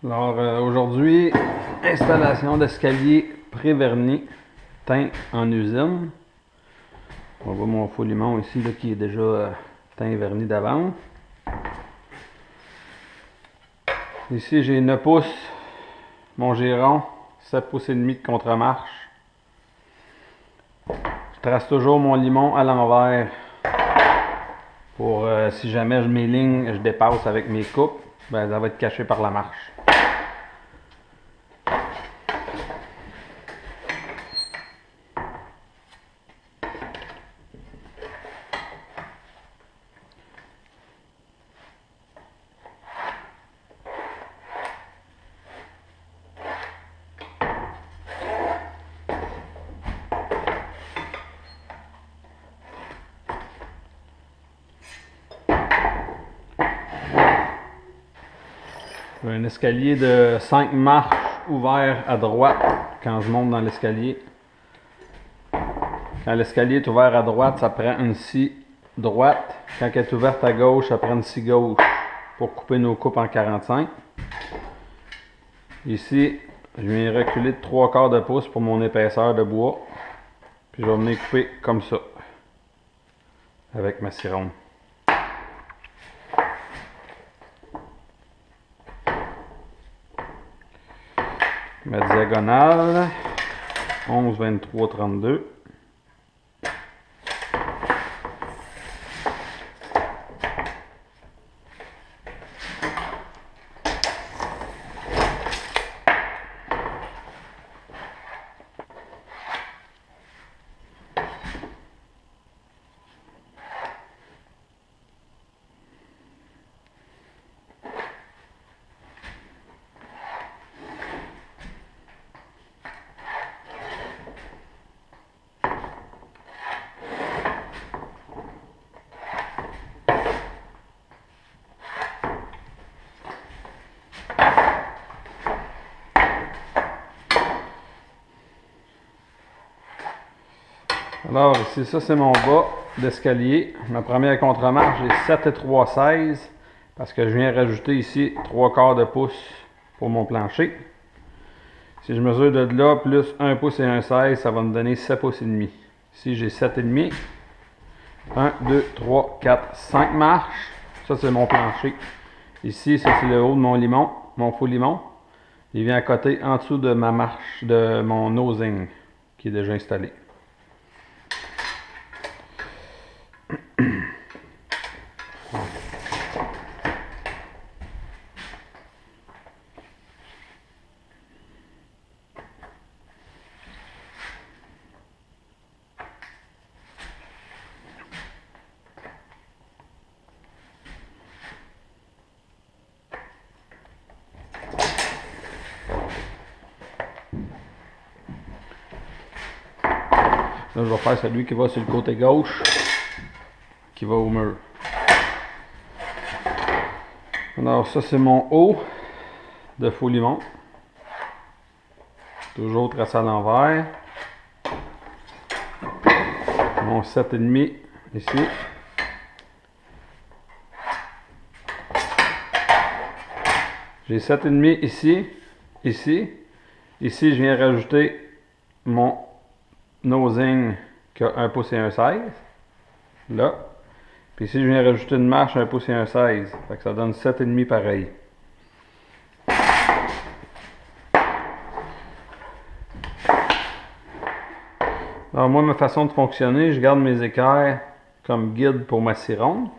Alors aujourd'hui, installation d'escalier pré-vernis teint en usine. On voit mon faux limon ici là, qui est déjà teint et verni d'avance. Ici j'ai 9 pouces, mon giron, 7 pouces et demi de contre-marche. Je trace toujours mon limon à l'envers pour si jamais mes lignes je dépasse avec mes coupes, ben, ça va être caché par la marche. Un escalier de 5 marches ouvert à droite quand je monte dans l'escalier. Quand l'escalier est ouvert à droite, ça prend une scie droite. Quand elle est ouverte à gauche, ça prend une scie gauche pour couper nos coupes en 45. Ici, je viens reculer de 3/4 de pouce pour mon épaisseur de bois. Puis je vais venir couper comme ça avec ma scie ronde. Ma diagonale 11, 23, 32. Alors ici, ça c'est mon bas d'escalier. Ma première contre-marche, j'ai 7 et 3, 16 parce que je viens rajouter ici 3/4 de pouce pour mon plancher. Si je mesure de là plus 1 pouce et 1 16, ça va me donner 7 pouces et demi. Ici j'ai 7 et demi. 1, 2, 3, 4, 5 marches. Ça c'est mon plancher. Ici, ça c'est le haut de mon limon, mon faux limon. Il vient à côté en dessous de ma marche, de mon nosing qui est déjà installé. Là, je vais faire celui qui va sur le côté gauche, qui va au mur. Alors, ça, c'est mon haut de faux limon. Toujours tracé à l'envers. Mon 7,5 ici. J'ai 7,5 ici, ici. Ici, je viens rajouter mon nosing qui a 1 pouce et 1 16. Là. Puis ici, je viens rajouter une marche 1 pouce et 1 16. Fait que ça donne 7,5 pareil. Alors moi, ma façon de fonctionner, je garde mes équerres comme guide pour ma scie ronde.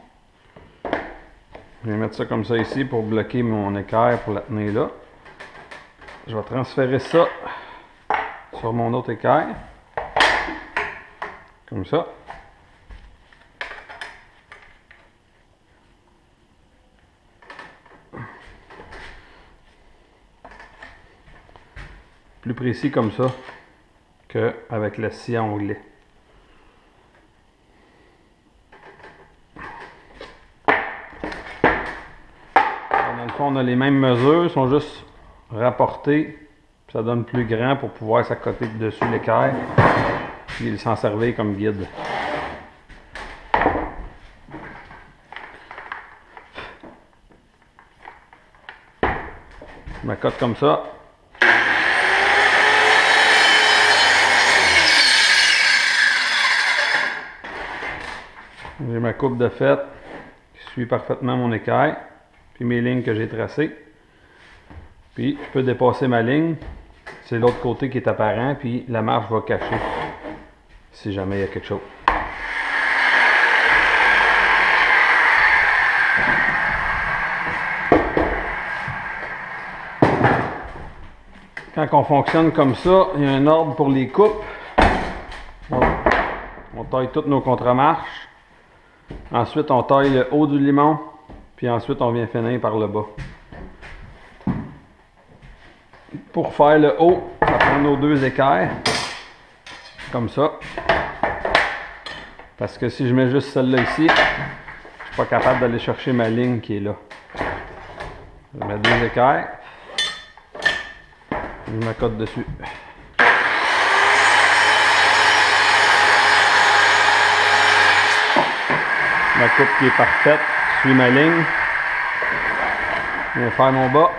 Je vais mettre ça comme ça ici pour bloquer mon équerre pour la tenir là. Je vais transférer ça sur mon autre équerre. Comme ça. Plus précis comme ça qu'avec la scie à onglet. Dans le fond, on a les mêmes mesures, ils sont juste rapportés. Ça donne plus grand pour pouvoir s'accoter dessus l'équerre. Puis s'en servir comme guide. Je m'accote comme ça. J'ai ma coupe de fête qui suit parfaitement mon écaille, puis mes lignes que j'ai tracées. Puis je peux dépasser ma ligne, c'est l'autre côté qui est apparent, puis la marche va cacher si jamais il y a quelque chose. Quand on fonctionne comme ça, il y a un ordre pour les coupes. On taille toutes nos contre-marches. Ensuite, on taille le haut du limon. Puis ensuite, on vient finir par le bas. Pour faire le haut, ça prend nos deux équerres. Comme ça. Parce que si je mets juste celle-là ici, je ne suis pas capable d'aller chercher ma ligne qui est là. Je mets deux équerres. Je m'accote dessus. Ma coupe qui est parfaite, je suis ma ligne. Je viens faire mon bas.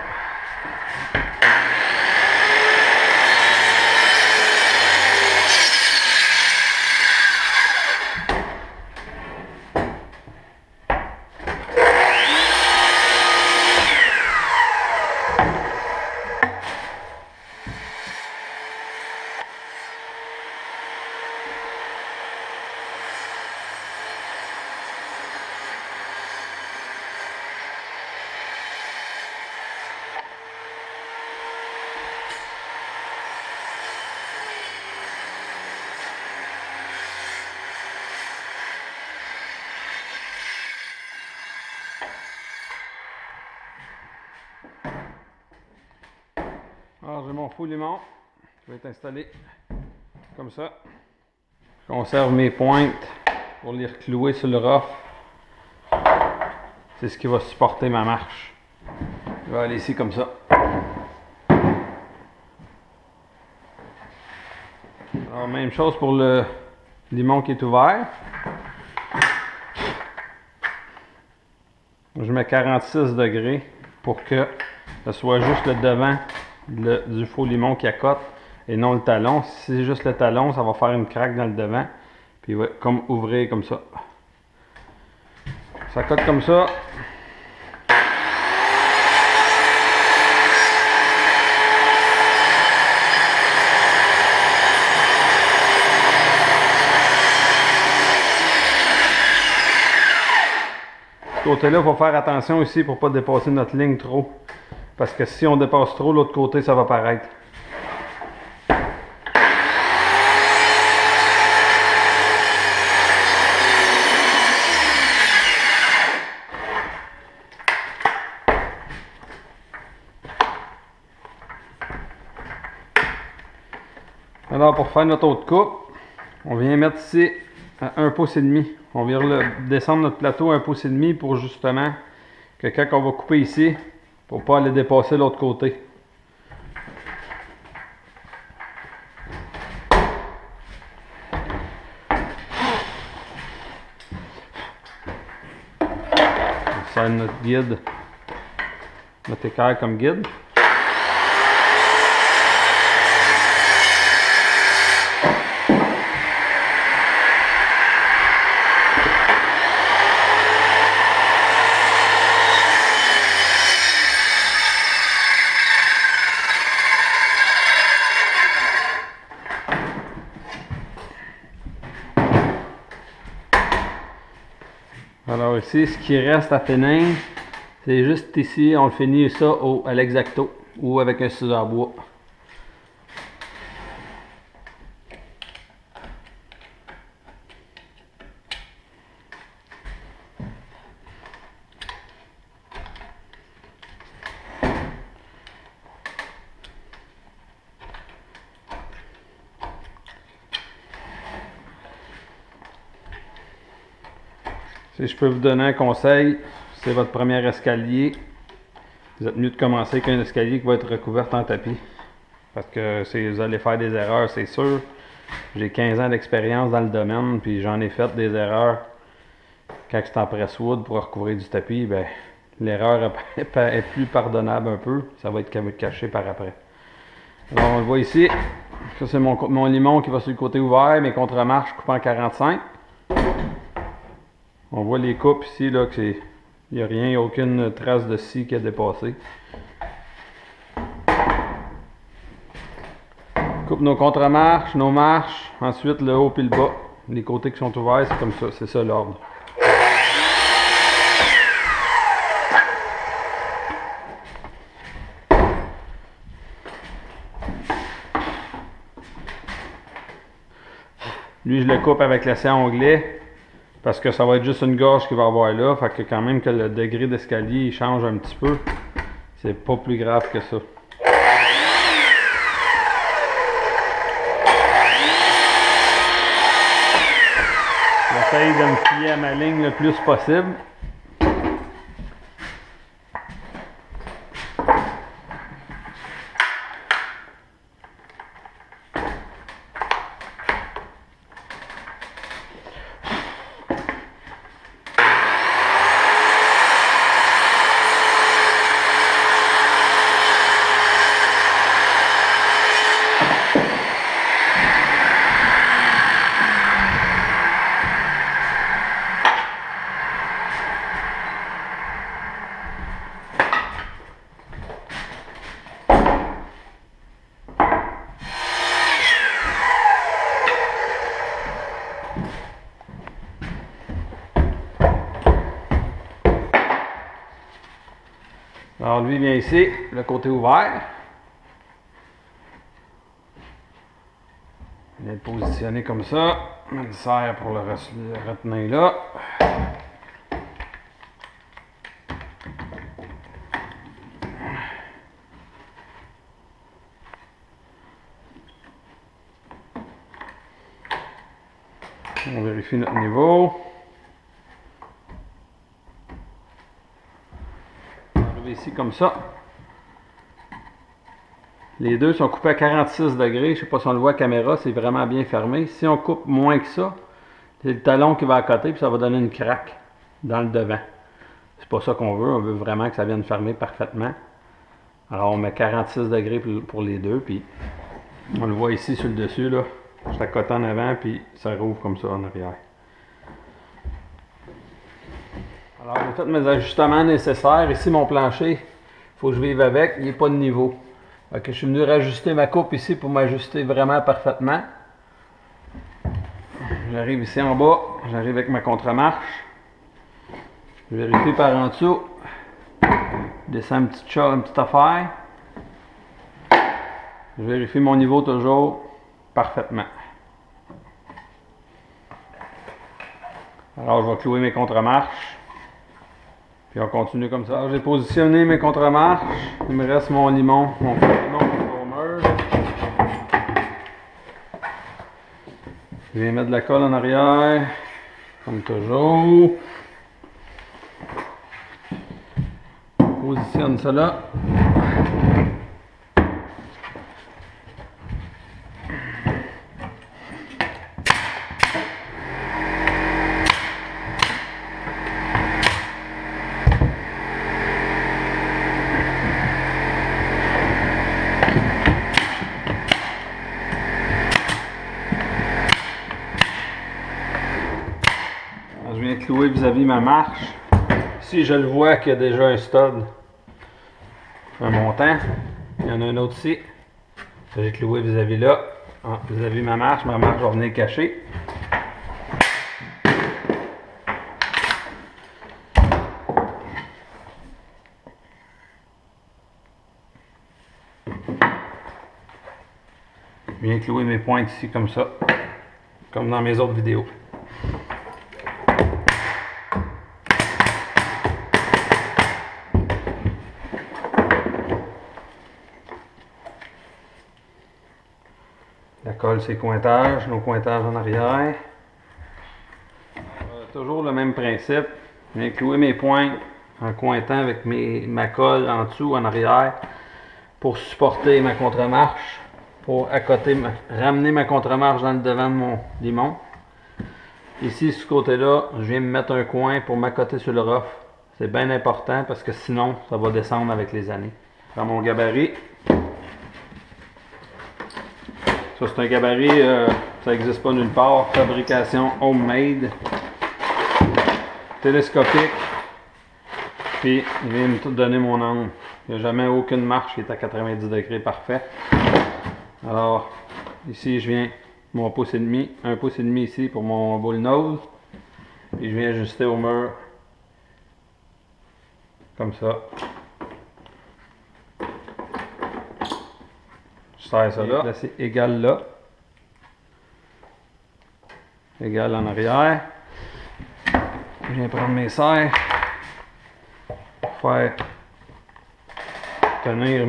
Alors j'ai mon faux limon qui va être installé comme ça. Je conserve mes pointes pour les reclouer sur le rough. C'est ce qui va supporter ma marche. Je vais aller ici comme ça. Alors même chose pour le limon qui est ouvert. Je mets 46 degrés pour que ce soit juste le devant du faux limon qui accote et non le talon. Si c'est juste le talon, ça va faire une craque dans le devant. Puis ouais, comme ouvrir comme ça. Ça cote comme ça. Ce côté-là, il faut faire attention ici pour ne pas dépasser notre ligne trop. Parce que si on dépasse trop, l'autre côté, ça va paraître. Alors, pour faire notre autre coupe, on vient mettre ici à 1,5 pouce. On vient descendre notre plateau à 1,5 pouce pour justement que quand on va couper ici, pour ne pas aller dépasser l'autre côté. On sert notre guide, notre équerre comme guide. Alors ici, ce qui reste à finir, c'est juste ici, on le finit ça à l'exacto ou avec un ciseau à bois. Si je peux vous donner un conseil, c'est votre premier escalier. Vous êtes mieux de commencer avec un escalier qui va être recouvert en tapis. Parce que vous allez faire des erreurs, c'est sûr. J'ai 15 ans d'expérience dans le domaine, puis j'en ai fait des erreurs. Quand c'est en presswood pour recouvrir du tapis, ben, l'erreur est plus pardonnable un peu. Ça va être caché par après. Alors on le voit ici. Ça c'est mon limon qui va sur le côté ouvert, mes contre-marches coupent en 45. On voit les coupes ici, là, que il n'y a rien, il n'y a aucune trace de scie qui a dépassé. Coupe nos contre-marches, nos marches, ensuite le haut et le bas. Les côtés qui sont ouverts, c'est comme ça, c'est ça l'ordre. Lui, je le coupe avec la scie à onglet parce que ça va être juste une gorge qu'il va avoir là. Fait que quand même que le degré d'escalier change un petit peu, c'est pas plus grave que ça. J'essaye de me fier à ma ligne le plus possible. Alors lui vient ici, le côté ouvert. Il vient positionné comme ça. On le serre pour le retenir là. On vérifie notre niveau. Ici comme ça. Les deux sont coupés à 46 degrés. Je ne sais pas si on le voit à la caméra, c'est vraiment bien fermé. Si on coupe moins que ça, c'est le talon qui va à côté puis ça va donner une craque dans le devant. C'est pas ça qu'on veut. On veut vraiment que ça vienne fermer parfaitement. Alors on met 46 degrés pour les deux, puis on le voit ici sur le dessus là. Je l'accote en avant puis ça rouvre comme ça en arrière. Alors j'ai fait mes ajustements nécessaires. Ici mon plancher, il faut que je vive avec, il n'est pas de niveau. Ok, je suis venu rajuster ma coupe ici pour m'ajuster vraiment parfaitement. J'arrive ici en bas, j'arrive avec ma contre-marche. Je vérifie par en dessous. Je descends une petite affaire. Je vérifie mon niveau toujours parfaitement. Alors je vais clouer mes contre-marches. Puis on continue comme ça. J'ai positionné mes contre-marches. Il me reste mon limon, mon limon conformer. Je viens mettre de la colle en arrière, comme toujours. On positionne ça là. Je viens clouer vis-à-vis ma marche. Ici, je le vois qu'il y a déjà un stud, un montant. Il y en a un autre ici. J'ai cloué vis-à-vis là, vis-à-vis ma marche. Ma marche va venir cacher. Je viens clouer mes pointes ici comme ça, comme dans mes autres vidéos. La colle, c'est cointage, nos cointages en arrière. Toujours le même principe. Je viens clouer mes pointes en cointant avec ma colle en dessous, en arrière, pour supporter ma contre-marche, pour ramener ma contre-marche dans le devant de mon limon. Ici, ce côté-là, je viens me mettre un coin pour m'accoter sur le rough. C'est bien important parce que sinon, ça va descendre avec les années. Dans mon gabarit, ça c'est un gabarit, ça n'existe pas nulle part. Fabrication homemade, télescopique. Puis, il vient me donner mon angle. Il n'y a jamais aucune marche qui est à 90 degrés parfait. Alors, ici, je viens mon pouce et demi, un pouce et demi ici pour mon bull nose. Puis, je viens ajuster au mur. Comme ça. Je serre ça là. Placer égal là. Égal en arrière. Je viens prendre mes serres. Pour faire tenir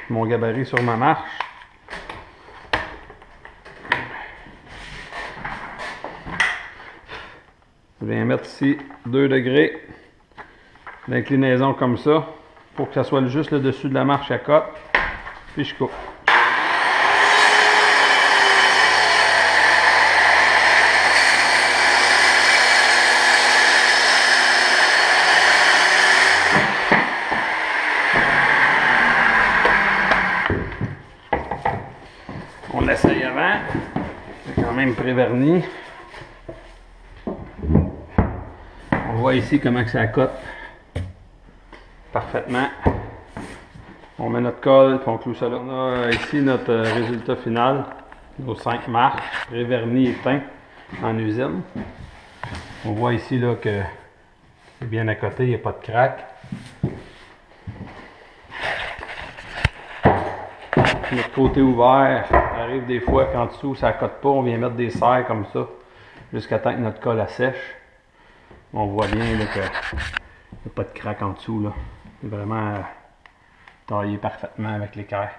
mon gabarit sur ma marche. Je viens mettre ici 2 degrés d'inclinaison comme ça pour que ça soit juste le dessus de la marche à cote. Puis je coupe. On l'essaye avant. C'est quand même préverni. On voit ici comment ça cote parfaitement. On met notre colle et on cloue ça là. On a ici notre résultat final. Nos 5 marches, préverni et peint en usine. On voit ici là que c'est bien à côté, il n'y a pas de craque. Notre côté ouvert, ça arrive des fois qu'en dessous ça cote pas, on vient mettre des serres comme ça jusqu'à temps que notre colle sèche. On voit bien là, qu'il n'y a pas de craque en dessous. C'est vraiment taillé parfaitement avec l'équerre.